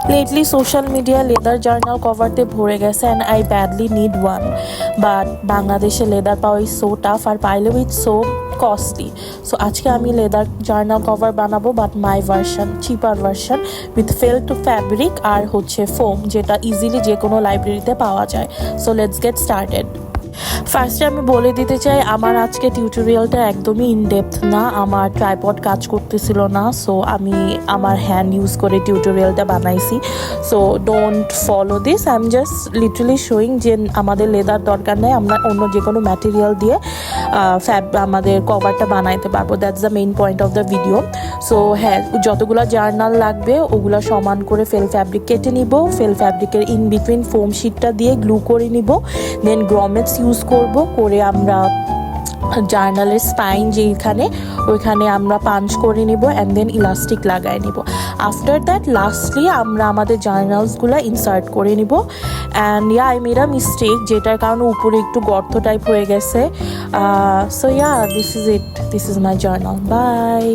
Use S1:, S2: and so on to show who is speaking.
S1: Lately, social media leather journal cover-te ভরে গেছে and I badly need one. But বাংলাদেশে leather পাওয়া is so tough R পাইলেও it's so costly. So আজকে আমি leather journal cover বানাবো but my version, cheaper version with felt to fabric আর হচ্ছে foam যেটা easily যে কোনো লাইব্রেরিতে পাওয়া যায়. So let's get started. ফার্স্টে আমি বলে দিতে চাই আমার আজকে টিউটোরিয়ালটা একদমই ইনডেপথ না, আমার ট্রাইপড কাজ করতেছিল না, সো আমি আমার হ্যান্ড ইউজ করে টিউটোরিয়ালটা বানাইছি। So don't follow this, I am just literally showing যে আমাদের লেদার দরকার নেই, আমরা অন্য যে কোনো ম্যাটেরিয়াল দিয়ে আমাদের কভারটা বানাইতে পারবো। That's the main point of the video. So হ্যাঁ, যতগুলো জার্নাল লাগবে ওগুলো সমান করে ফেল ফ্যাব্রিক কেটে নিব, ফেল ফ্যাব্রিকের ইন বিটুইন ফোম শিটটা দিয়ে গ্লু করে নিব, দেন গ্রমেটস ইউজ করব, করে আমরা জার্নালের স্পাইন যেখানে ওইখানে আমরা পাঞ্চ করে নিব অ্যান্ড দেন ইলাস্টিক লাগাই নিব। আফটার দ্যাট লাস্টলি আমরা আমাদের জার্নালসগুলো ইনসার্ট করে নিব। And yeah I made a mistake, যেটার কারণে উপরে একটু গর্ত টাইপ হয়ে গেছে। So yeah, this is it, this is my journal. By.